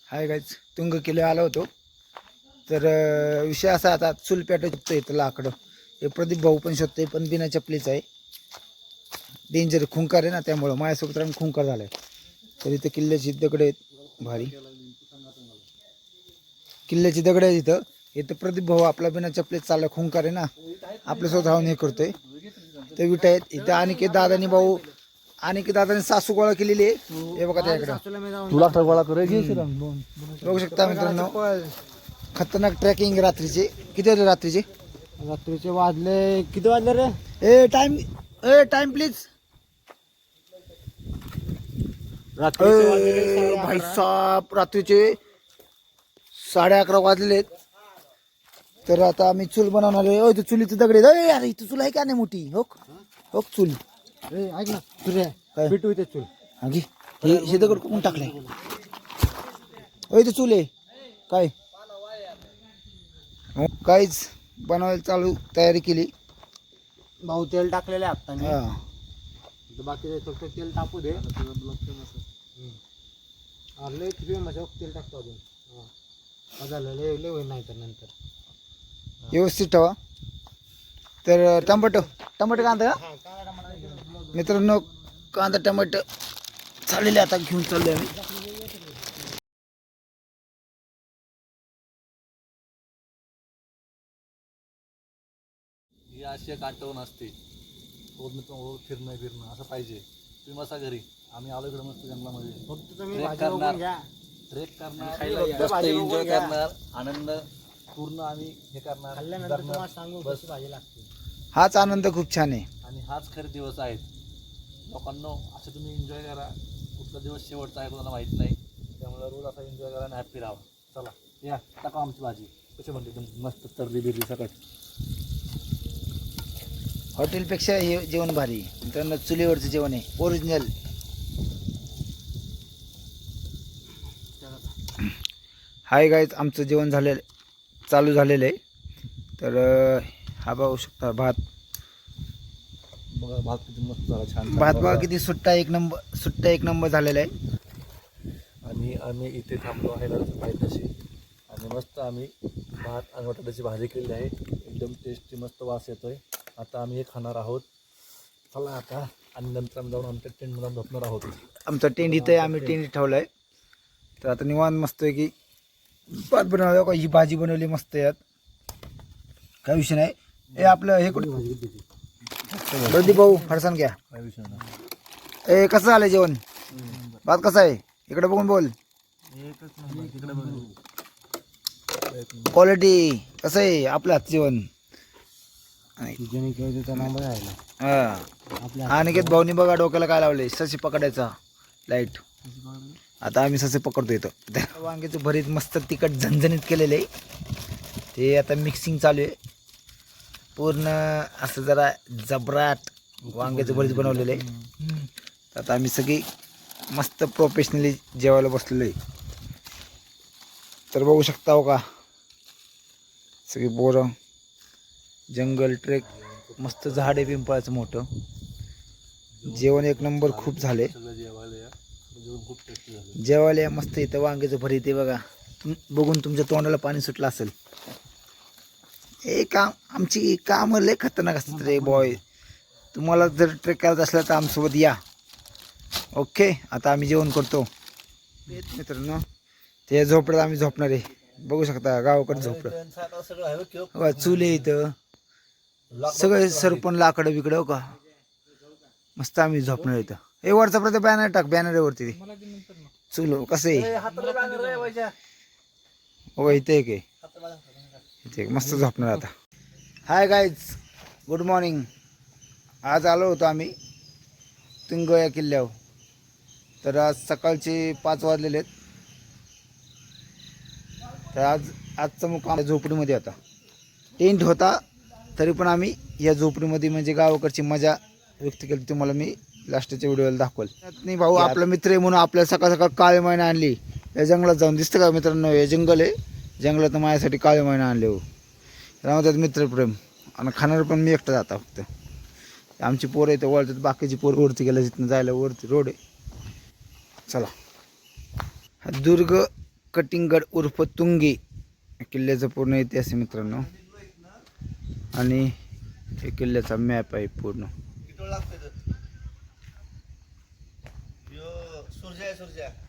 Hi guys, तुंग किल्ले आलो होतो. तर विषय असा, आता चूल पेटू शकतो इथं लाकडं. हे प्रदीप भाऊ पण शोधतोय, पण बिना चपलीच आहे. डेंजर खुंकार आहे ना, त्यामुळं माझ्यासोबत राहून खुंकार झालाय. तर इथं किल्ल्याची दगड आहेत भारी, किल्ल्याची दगड आहेत इथं. इथं प्रदीप भाऊ आपला बिना चपलीत चालला, खुंकार आहे ना, आपल्यासोबत राहून हे करतोय. ते विटा आहेत इथं. आणि दादानी भाऊ आणि दादाने सासू गोळा केलेली आहे. हे बघा त्याकडं तुला गोळा करे बघू शकता मित्रांनो. खतरनाक ट्रॅकिंग रात्रीचे. किती वाजले रात्रीचे? रात्रीचे वाजले किती वाजले रे? Time please. भाई साहेब, रात्रीचे 11:30 वाजलेत. तर आता आम्ही चूल बनवणार आहे. इथं चुलीचं दगड आहे. अरे इथं चूल आहे का नाही मोठी? हो हो चूल. ऐक ना तुझे काय भेटू इथे चूल. अगे हे दगड कोण टाकलाय? इथं चूल आहे काय? काहीच बनवायला चालू तयारी केली. भाऊ तेल टाकलेले आता मी. हा बाकी फक्त तेल टाकू दे. लय किती माझ्या तेल टाकतो अजून. झालं लय होईल नाही तर नंतर व्यवस्थित ठेवा. तर टमाटो कांदा का मित्रांनो? कांदा टमाटो चाललेले आता घेऊन चाललोय आम्ही. ही अशी एक आठवण असते. फिरणं असं पाहिजे. तुम्ही मसा घरी, आम्ही आलो इकडे मस्त जंगलामध्ये फक्त तुम्ही ट्रेक भाजी करणार, बघून घ्या. ट्रेक करणार, खायला मस्त भाजी एन्जॉय बघून घ्या. करणार, आनंद पूर्ण आम्ही हे करणार. खाल्ल्यानंतर तुम्हाला सांगू कशी भाजी लागते. हाच आनंद खूप छान आहे. आणि हाच खरे दिवस आहेत लोकांनो. असं तुम्ही एन्जॉय करा. कुठला दिवस शेवटचा आहे कोणाला माहीत नाही. त्यामुळे रोज असा एन्जॉय करा आणि हॅप्पी राहा. चला या टाका आमची भाजी. कशी म्हणते एकदम मस्त तरली बिरली सकाळ. हॉटेलपेक्षा हे जेवण भारी. मित्रांनो चुलीवरचं जेवण आहे ओरिजिनल. हाय गाईज, आमचं जेवण चालू झालेलं आहे. तर हा बघू शकता भात. बघा भात किती मस्त झाला, छान भात बघा किती सुट्टा एक नंबर झालेला आहे. आणि आम्ही इथे थांबलो आहे पायथ्याशी. आणि मस्त आम्ही भात आणि बटाट्याची भाजी केली आहे. एकदम टेस्टी मस्त वास येतोय. आता आम्ही हे खाणार आहोत. चला आता. आणि नंतर आम्ही जाऊन आमच्या टेंटमध्ये झोपणार आहोत. आमचा टेंट इथं आहे, आम्ही टेंट ठेवला आहे. तर आता निवांत मस्त आहे की भात बनवलं का, ही भाजी बनवली मस्त. यात काय विषय नाही. हे आपलं हे कुठे प्रदीप भाऊ फरसान घ्या. काय विषय नाही. ए कसं झालं जेवण? भात कसा आहे? इकडे बघून बोल. क्वालिटी कसं आहे आपलं हात जेवण? अनिकेत भाऊनी बघा डोक्याला काय लावले, ससे पकडायचा लाईट. आता आम्ही ससे पकडतो इथं. वांग्याचं भरीत मस्त तिखट झणझणीत केलेलं आहे. ते आता मिक्सिंग चालू आहे पूर्ण. असं जरा जबराट वांग्याचं भरीत बनवलेलं आहे. आता आम्ही सगळी मस्त प्रोफेशनली जेवायला बसलेलो आहे. तर बघू शकता हो का, सगळी बोरं, जंगल, ट्रेक, मस्त झाड आहे पिंपळाचं मोठं. जेवण एक नंबर खूप झाले. खूप टेस्टी झालं. जेवायला मस्त इथं वांग्याचं भरीत आहे बघा. बघून तुमच्या तोंडाला पाणी सुटलं असेल. हे काम आमची कामं लय खतरनाक असतात रे बॉय. तुम्हाला जर ट्रेक करायचं असलं तर आमच्यासोबत या. ओके, आता आम्ही जेवण करतो मित्रांनो. ते झोपड्यात आम्ही झोपणार आहे. बघू शकता गावाकडे झोपडं. चूल आहे इथं, सगळे सरपण लाकडं बिकडं का. मस्त आम्ही झोपणार इथं. हे वरचा प्रत्येक बॅनर टाक, बॅनर आहे वरती. चूल कसं आहे हो इथे एक आहे. इथे मस्त झोपणार आता. Hi guys, good morning. आज आलो होतो आम्ही तुंग या किल्ल्यावर. तर आज सकाळचे 5 वाजलेले आहेत. तर आजचा मुक्काम झोपडीमध्ये होता. टेंट होता तरी पण आम्ही या झोपडीमध्ये म्हणजे गावाकडची मजा व्यक्त केली. तुम्हाला मी लास्टच्या व्हिडिओला दाखवल. नाही भाऊ आपला मित्र आहे म्हणून आपल्या सकाळ सकाळ काळे महिने आणली या जंगलात जाऊन. दिसतं का मित्रांनो? हे जंगल आहे, जंगलात माझ्यासाठी काळे महिने आणले हो. त्यामुळे त्यात मित्रप्रेम. आणि खाणार पण मी एकटा जाता फक्त. आमची पोरं इथं वळतात, बाकीची पोरं वरती गेल्या तिथून जायला वरती रोड आहे. चला, हा दुर्ग कटिंगगड उर्फ तुंगी किल्ल्याचा पूर्ण इतिहास आहे मित्रांनो. आणि हे किल्ल्याचा मॅप आहे पूर्ण.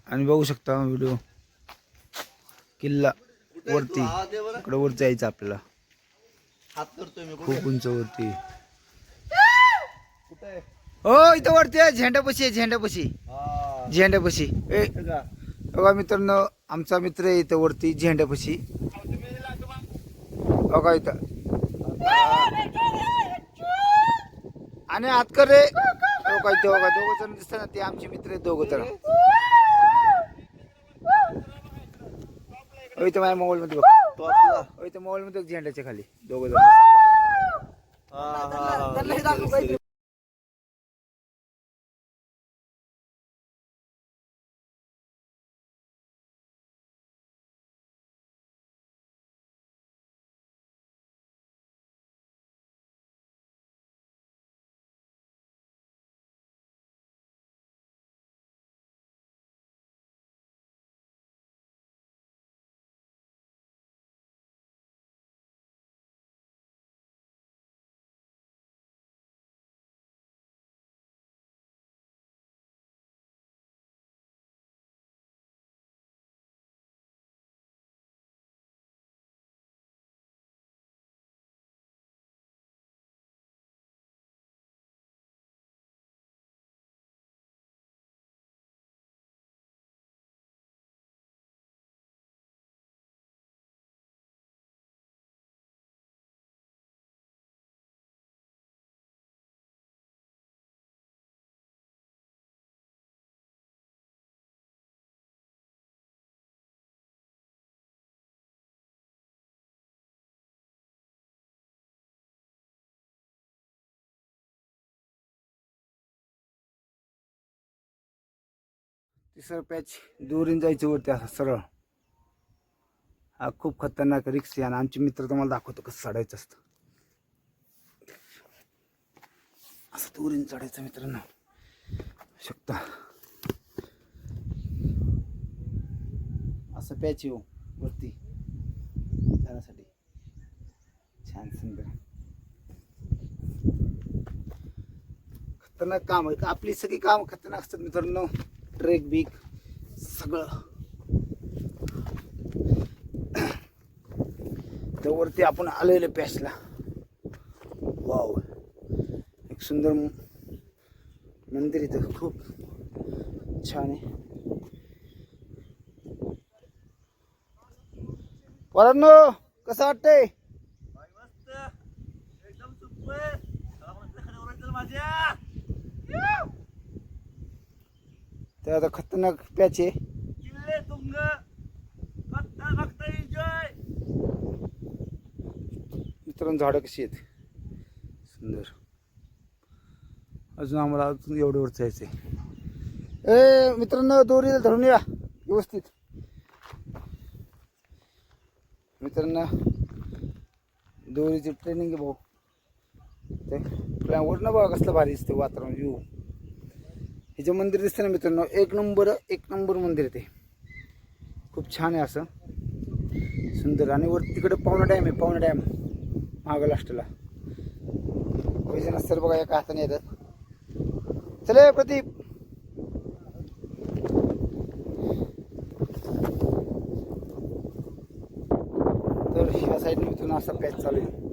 आणि बघू शकता व्हिडिओ. किल्ला वरती इकडं वर जायचं आपल्याला. खूप उंच वरती. हो इथं वरती आहे. झेंड्यापाशी आहे. झेंड्यापाशी बघा मित्रांनो, आमचा मित्र आहे इथं वरती झेंड्यापाशी. बघा इथं. आणि आतकर रे बघा इथं. बघा दोघं जण दिसतात ना, ते आमचे मित्र आहेत दोघं जण. इथं माझ्या मोबाईल मध्ये बघ. इथं मोबाईल मध्ये झेंड्याच्या खाली दोघं जण. तिसरं पॅच दोरीन जायचं वरती असं सरळ. हा खूप खतरनाक रिक्स आहे. आणि आमचे मित्र तुम्हाला दाखवतो कसं चढायचं असतं. असं दोरीन चढायचं मित्रांनो शकता. असं पॅच येऊ वरती जाण्यासाठी. छान सुंदर खतरनाक काम आहे. आपली सगळी काम खतरनाक असतात मित्रांनो. ट्रेक बिक सगळं. तर वरती आपण आलेले पॅचला. वाव, एक सुंदर मंदिर इथं खूप छान आहे. पोरांनो कसं वाटतंय? तर आता खतरनाक पॅच आहे. मित्रांनो झाडं कशी आहेत सुंदर. अजून आम्हाला अजून एवढं वर जायचंय. मित्रांनो दोरीला धरून या व्यवस्थित. मित्रांनो दोरीची ट्रेनिंग आहे भाऊ. ते वरनं बघा कसलं भारी दिसते वातावरण व्ह्यू. हे जे मंदिर दिसतं ना मित्रांनो, एक नंबर मंदिर ते. खूप छान आहे असं सुंदर. आणि वर तिकडे पावना डॅम आहे. पावना डॅम मागं लास्टला. सर बघा एका हाताने येतात. चले प्रदीप. तर ह्या साईडने मित्रांनो असा पॅच चालू आहे.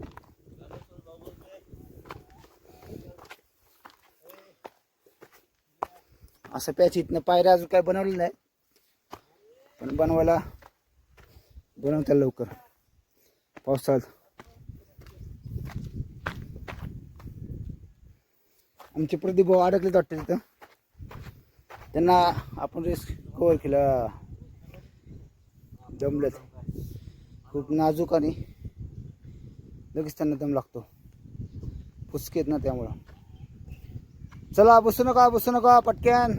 असं पॅच इथनं पायऱ्या अजून काय बनवलेलं नाही, पण बनवत्या लवकर पावसाळ्यात. आमचे प्रदीप भाऊ अडकलेत वाटतं तिथं. त्यांना आपण रिस्क कव्हर केला. दमलेत खूप नाजूक आणि लगेच त्यांना दम लागतो. पुचकेत ना त्यामुळं. चला बसू नका पटक्यान.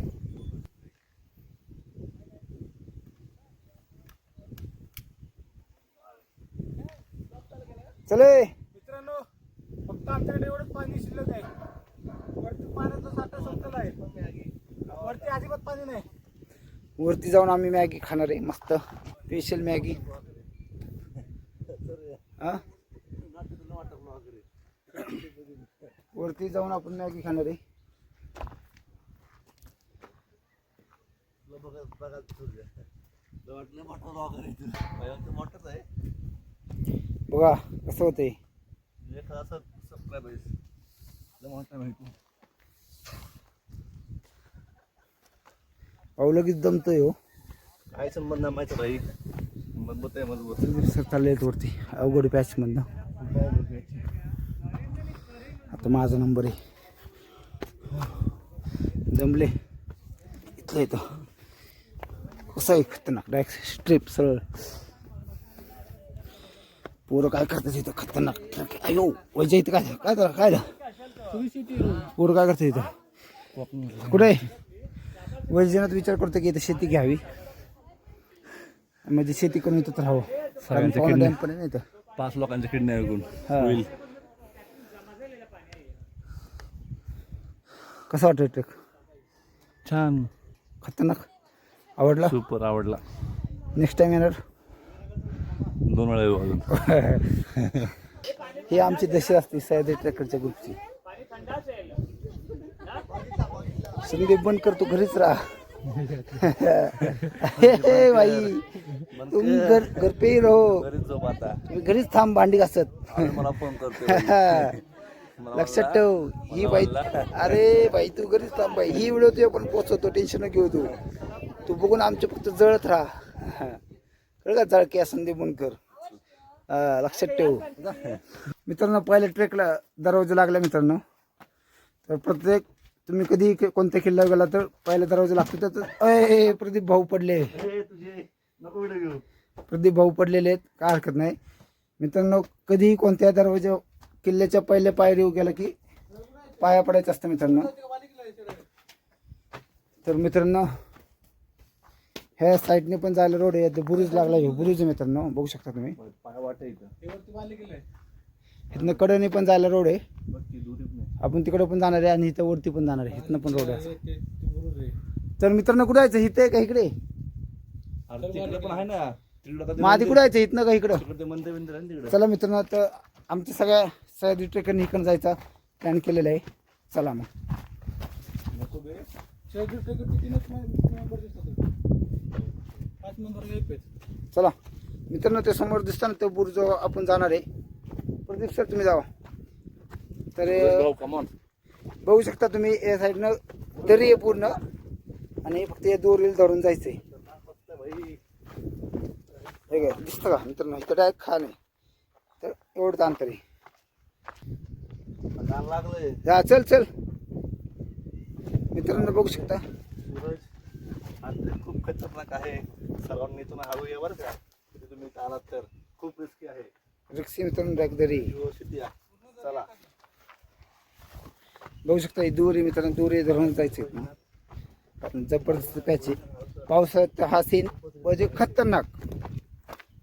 चले मित्रांनो, फक्त आमच्याकडे एवढंच पाणी शिल्लक आहे. वरती पाण्याचा साठा संपलेला आहे. वरती अजिबात पाणी नाही. वरती जाऊन आम्ही मॅगी खाणार आहे मस्त. स्पेशल मॅगी हा वरती जाऊन आपण मॅगी खाणार आहे. बघा कसं होतंय. अहो लगेच दमतोय हो. काय संबंध नाही माहिती भाई. मजबूत आहे मजबूत. सर चालले वरती अवघड पॅच मधनं. आता माझा नंबर आहे. दमले इथलं येतं कसं आहे खतरनाक डायरेक्ट स्ट्रिप सरळ. पोरं काय करतात इथं खतरनाक. अयो वैजा इथं काय काय झालं काय पोरं काय करतात इथं कुठे वैजनात विचार करतो की इथं शेती घ्यावी म्हणजे शेती करून इथं राहावं. डॅम पण आहे ना इथं. 5 लोकांच्या किडनॅप विकून हा. होईल. कसं वाटतं ट्रेक छान खतरनाक आवडला. सुपर आवडला. नेक्स्ट टाइम येणार. 2 वेळा येऊ अजून. ही आमची दशी असते सह्याद्री ट्रेकरच्या ग्रुपची. संदीप बंद कर तू घरीच राहा. हे भाई तुम घर पे ही रहो. घरीच झोप आता. तुम्ही घरीच थांब भांडी घासत. मला फोन करतो. लक्षात ठेव ही बाई. अरे बाई तू घरीच थांब बाई. ही व्हिडिओ तू आपण पोहोचवतो टेन्शन न घेऊ तू. तू बघून आमचे फक्त जळत राहा. कळ का जळक्या संदीप बनकर. लक्षात ठेव मित्रांनो. पहिल्या ट्रेकला दरवाजा लागला मित्रांनो. तर प्रत्येक तुम्ही कधी कोणत्या किल्ल्यावर गेला तर पहिला दरवाजा लागतो. तर अय प्रदीप भाऊ पडले. प्रदीप भाऊ पडलेले आहेत काय हरकत नाही मित्रांनो. कधीही कोणत्या दरवाजा किल्ल्याच्या पहिल्या पायरीवर गेला की पाया पडायचं असतं मित्रांनो. तर मित्रांनो ह्या साईडने पण जायला रोड आहे. बुरुज लागला हे बुरुज आहे मित्रांनो बघू शकता तुम्ही. इथनं कडेने पण जायला रोड आहे. आपण तिकडे पण जाणार आहे आणि इथं वरती पण जाणार आहे. इथनं पण रोड आहे. तर मित्रांनो कुठे जायचं इथे का इकडे. पण आहे ना मग आधी कुठे जायचं इथनं का इकडं. तिकडे मंदिर बिंदिर आहे तिकडे. चला मित्रांनो तर आमच्या सगळ्या सह्याद्री ट्रेकरने इकडं जायचा प्लॅन केलेला आहे. चला मग चला मित्रांनो. ते समोर दिसतं ना ते बुरुज आपण जाणार आहे. प्रदीप सर तुम्ही जावा. तर कमॉन. बघू शकता तुम्ही या साईडनं दरी आहे पूर्ण आणि फक्त या दोरीला धरून जायचंय. हे काय दिसतं का मित्रांनो. इथं डायरेक्ट खा नाही तर एवढं अंतर आहे. लागलंय. हा चल चल मित्रांनो बघू शकता. सूरज आज खूप खतरनाक आहे. सर्वांनी इथून हळू या बरं का. तिथे तुम्ही आलात तर खूप रिस्की आहे. रिक्षी मित्रांनो डायरेक्ट दरी व्यवस्थित या. चला बघू शकता ही दोरी मित्रांनो. दोरी धरून जायचं आपण जबरदस्त प्याचे. पावसाळ्यात हा सीन म्हणजे खतरनाक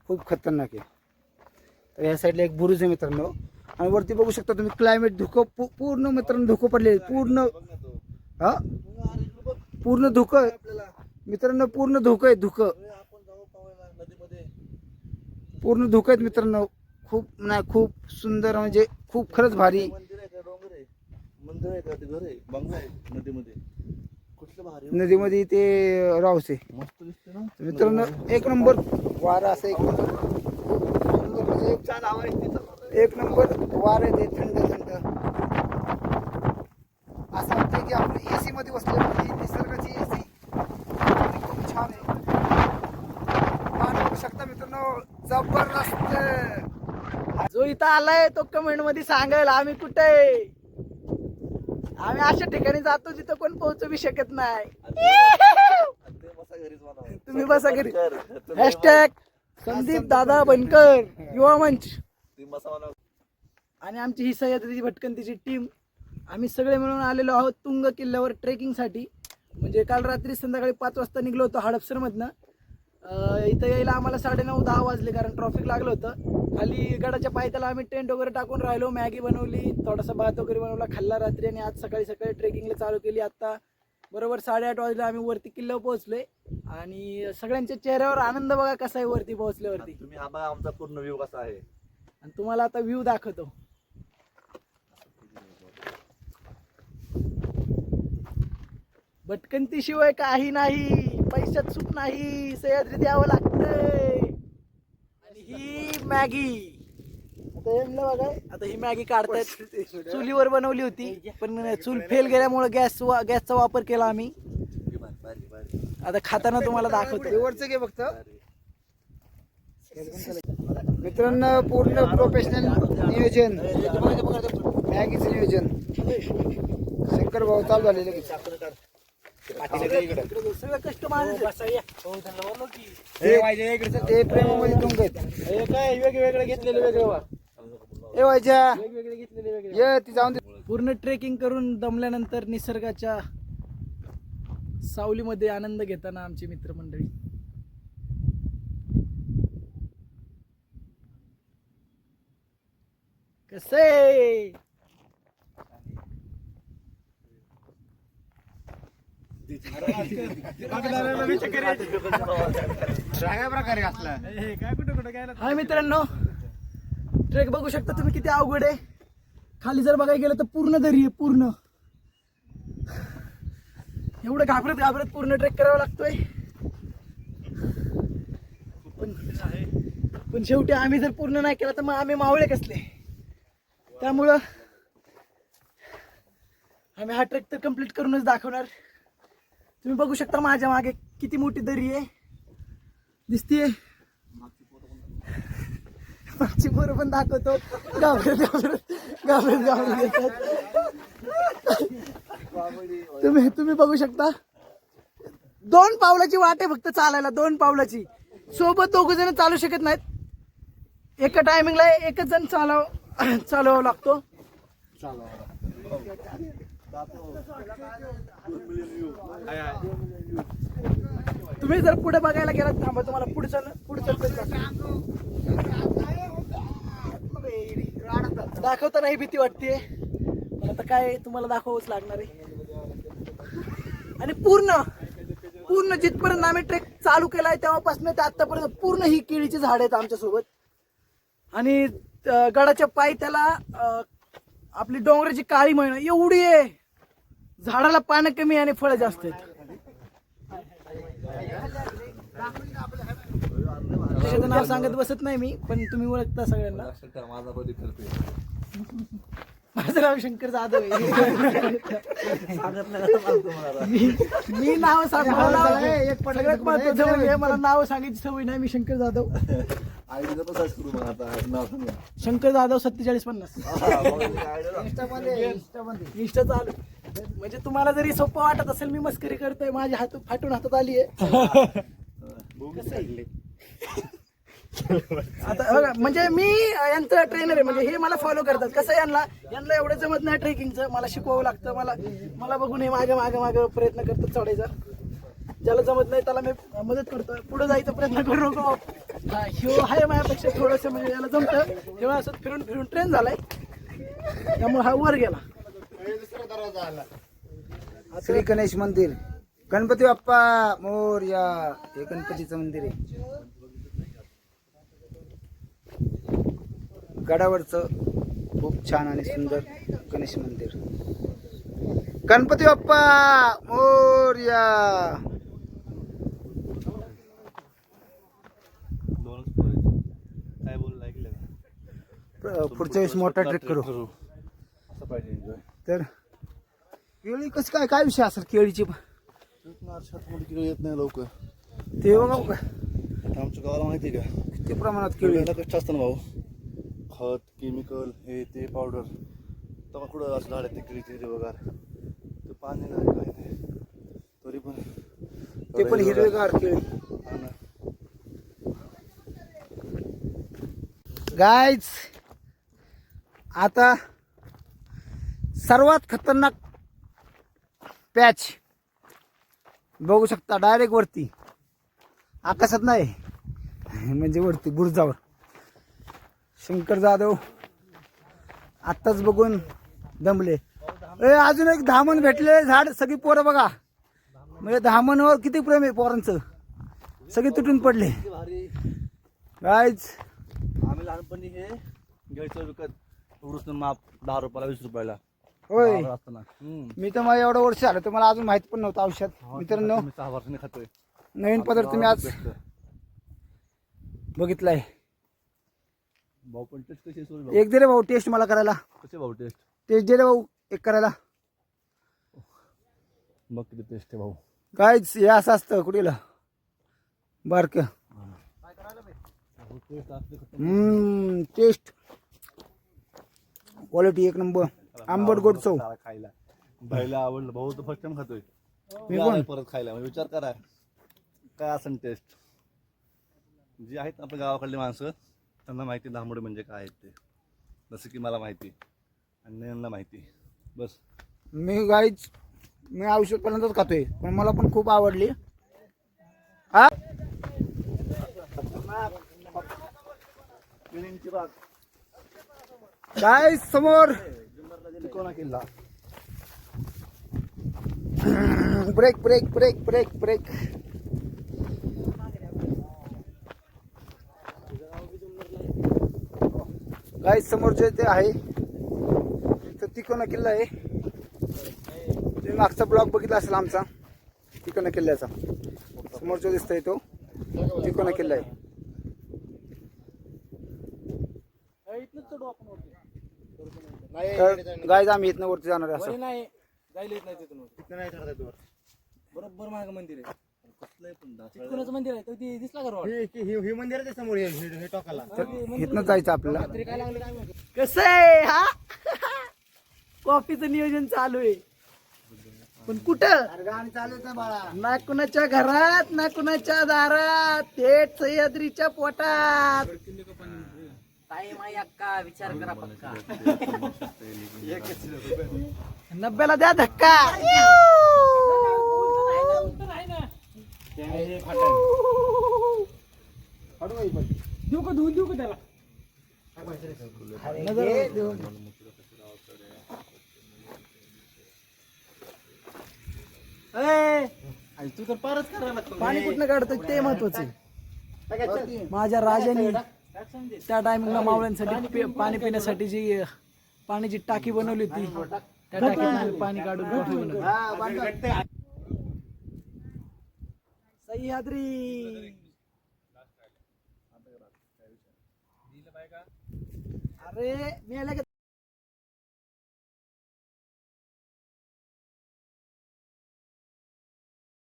खूप खतरनाक आहे. तर या साईडला एक बुरुज आहे मित्रांनो आणि वरती बघू शकता तुम्ही क्लायमेट धुकं पूर्ण मित्रांनो धुकं पडले पूर्ण. हा पूर्ण धुकं मित्रांनो. पूर्ण धुकं आहे धुकं. पूर्ण धुकं आहेत मित्रांनो. खूप नाही खूप सुंदर म्हणजे खूप खरंच भारी. मंदिर आहे का डोंगर आहे. मंदिर आहे का ते घर आहे बंगला आहे नदीमध्ये. कुठलं भारी नदीमध्ये ते रावस आहे मस्त दिसते ना मित्रांनो. एक नंबर वारा असं एक नंबर सुंदर म्हणजे छान हवा आहे तिथं. एक नंबर वार आहे ते थंड थंड. असं वाटतं की आपण एसी मध्ये बसले म्हणजे निसर्गाची एसी खूप छान आहे. पाणी बघू शकता मित्रांनो जबरदस्त. जो इथं आलाय तो कमेंट मध्ये सांगाल आम्ही कुठे आहे. आम्ही अशा ठिकाणी जातो जिथं कोण पोहोचू बी शकत नाही. तुम्ही बसा घरी. हॅशटॅग संदीप दादा बनकर युवा मंच आणि आमची ही सह्याद्री भटकंतीची टीम. आम्ही सगळे मिळून आलेलो आहोत तुंग किल्ल्यावर ट्रेकिंगसाठी. म्हणजे काल रात्री संध्याकाळी 5 वाजता निघलो होतो हडपसरमधनं. इथं यायला आम्हाला 9:30-10 वाजले कारण ट्रॉफिक लागलं होतं. खाली गडाच्या पायथ्याला आम्ही टेंट वगैरे टाकून राहिलो. मॅगी बनवली थोडासा भात वगैरे बनवला खाल्ला रात्री आणि आज सकाळी ट्रेकिंगला चालू केली. आता बरोबर 8:30 वाजले आम्ही वरती किल्ल्यावर पोहोचलोय आणि सगळ्यांच्या चेहऱ्यावर आनंद बघा कसा आहे वरती पोहोचल्यावरती. तुम्ही हा बघा आमचा पूर्ण व्ह्यू कसा आहे. आणि तुम्हाला आता व्ह्यू दाखवतो. भटकंती शिवाय काही नाही, पैशात सुख नाही, सह्याद्री द्यावं लागतंय. आणि ही मॅगी आता यांना बघा, आता ही मॅगी काढतायत. चुलीवर बनवली होती पण चूल फेल गेल्यामुळे गॅसचा वापर केला आम्ही. आता खाताना तुम्हाला दाखवतो. वरचं घे फक्त. मित्रांनो पूर्ण प्रोफेशनल नियोजन, मॅगीचं नियोजन शंकर भाऊ चालू झालेलं. सगळं कष्ट माझं. ते प्रेमामध्ये तुंग आहेत. काय वेगवेगळे घेतलेले वेगळे ए व्हायच्या वेगवेगळे घेतलेले वेगळे. ये ती जाऊन दे. पूर्ण ट्रेकिंग करून दमल्यानंतर निसर्गाच्या सावलीमध्ये आनंद घेताना आमची मित्रमंडळी. कसे हा मित्रांनो, ट्रेक बघू शकता तुम्ही किती अवघड आहे. खाली जर बघायला गेलं तर पूर्ण दरी आहे, पूर्ण एवढं घाबरत घाबरत पूर्ण ट्रेक करावा लागतोय. पण शेवटी आम्ही जर पूर्ण नाही केला तर मग आम्ही मावळे कसले. त्यामुळं आम्ही हा ट्रेक तर कम्प्लीट करूनच दाखवणार. तुम्ही बघू शकता माझ्या मागे किती मोठी दरी आहे दिसतीये. मागची पोरं पण दाखवतो, घाबरत घाबरत घाबरत घाबरत येतात. तुम्ही बघू शकता 2 पावलाची वाट आहे फक्त चालायला, 2 पावलाची. सोबत 2 जण चालू शकत नाहीत. एका टायमिंगला एकच जण चालवावा लागतो. तुम्ही जर पुढे बघायला गेलात, थांबा तुम्हाला पुढचं दाखवता नाही भीती वाटते. आता काय तुम्हाला दाखवावंच लागणार आहे. आणि पूर्ण जिथपर्यंत आम्ही ट्रेक चालू केलाय तेव्हापासून ते आतापर्यंत पूर्ण ही केळीची झाड आहेत आमच्या सोबत. आणि गडाच्या पायी त्याला आपली डोंगराची काळी महिना एवढी आहे. झाडाला पानं कमी आणि फळं जास्त आहेत. त्याचं नाव सांगत बसत नाही मी, पण तुम्ही ओळखता सगळ्यांना. माझा बरी करते. माझं नाव शंकर जाधव आहे. मी नाव सगळ्यात महत्वाचं म्हणजे मला नाव सांगायची सवय नाही. मी शंकर जाधव, आयडीचं पण सर्च करू मग आता नाव सांगा. शंकर जाधव 4750 इंस्टा चालू. म्हणजे तुम्हाला जरी सोपं वाटत असेल मी मस्करी करतोय, माझ्या हात फाटून हातात आली आहे. आता बघा, म्हणजे मी यांचं ट्रेनर आहे. म्हणजे हे मला फॉलो करतात. कसं यांना एवढं जमत नाही ट्रेकिंगचं, मला शिकवावं लागतं. मला बघून हे मागे प्रयत्न करतात चढायचा. ज्याला जमत नाही त्याला मी मदत करतो. पुढे जायचा प्रयत्न करू नको. ह्यो आहे माझ्यापेक्षा थोडंसं, म्हणजे याला जमतं. तेव्हा असं फिरून ट्रेन झालाय, त्यामुळे हा वर गेला. श्री गणेश मंदिर, गणपती बाप्पा मोरया. हे गणपतीचं मंदिर आहे. गडावरचं खूप छान आणि सुंदर गणेश मंदिर. गणपती बाप्पा मोरया. पुढच्या वेळेस मोठा ट्रेक करू. असं पाहिजे एन्जॉय. तर केळी कसं काय विषय असेल केळीची? किलो येत नाही लवकर. ते बघा आमच्या गावाला माहिती आहे का किती प्रमाणात केळी. कष्ट असतं ना भाऊ. खत, केमिकल, हे ते पावडर. तेव्हा कुठं असं झाड ते केळीचे हिरवगार. ते पाणी नाही काय नाही, तरी पण ते पण हिरवेगार केळी. गाईज, आता सर्वात खतरनाक पॅच बघू शकता. डायरेक्ट वरती, आकाशात नाही, म्हणजे वरती बुरुजावर. शंकर जाधव आत्ताच बघून दमले. अजून एक धामण भेटले झाड. सगळी पोरं बघा म्हणजे धामणवर किती प्रेम आहे पोरांचं, सगळे तुटून पडले किती भारी. गाईज. आम्ही लहानपणी हे घ्यायचं विकत उरुसन माप 10 रुपयाला 20 रुपयाला होय, गावाकडे असताना. मी तर मला एवढं वर्ष आलं तर मला अजून माहित पण नव्हतं औषध. मित्रांनो, मी 6 वर्षांनी खातोय. नवीन पदार्थ मी आज बघितलाय. भाऊ पण टेस्ट कशी आहे सोड भाऊ? एक दे रे भाऊ टेस्ट मला करायला. कसे भाऊ टेस्ट? टेस्ट दे रे भाऊ एक करायला. मग किती टेस्ट आहे भाऊ. कायच हे असं असतं कुठेला बारक. टेस्ट असते टेस्ट क्वालिटी एक नंबर. आंबट गोड चव. खायला भाईला आवडलं. भाऊ तर फर्स्ट टाइम खातोय. मी मी पण. परत खायला म्हणजे विचार करा काय असेल टेस्ट. जी आहेत आपल्या गावाकडली माणसं त्यांना माहिती धामोडे म्हणजे काय आहेत ते. जसं की मला माहिती आणि नयनला माहिती. बस मी गाईच मी औषध पर्यंतच खातोय पण मला पण खूप आवडली. हा काय समोर कोणा किल्ला break break break break break. Guys समोर जे ते आहे तर तिकोना किल्ला आहे. तुम्ही मागचा ब्लॉग बघितला असेल आमचा तिकोना किल्ल्याचा. समोर जो दिसतोय तो तिकोना किल्ला आहे. तर गाईज आम्ही इथनं वरती जाणार आहे असं. नाही जायला येत नाही तिथून. बरोबर माग मंदिर आहे. कोणाचं मंदिर आहे? तो ते दिसला का रोड? हे मंदिर आहे समोर हे टोकाला. इथनं जायचं आपल्याला. काय लागलं काय माहिती? कसं आहे हा कॉफीचं नियोजन चालू आहे पण कुठं गाणी चालू ना बाळा. ना कुणाच्या घरात ना कुणाच्या दारात, थेट सह्याद्रीच्या पोटात. नब्याला द्या धक्का. देऊ का धुवून देऊ का त्याला? तू तर पारच करायला लागतो. पाणी कुठनं काढतं ते महत्वाचं. माझ्या राजाने त्या टायमिंगला मावळ्यांसाठी पाणी पिण्यासाठी जी पाण्याची टाकी बनवली होती त्या टाकीत पाणी काढून कॉफी बनवली. सह्याद्री. अरे मी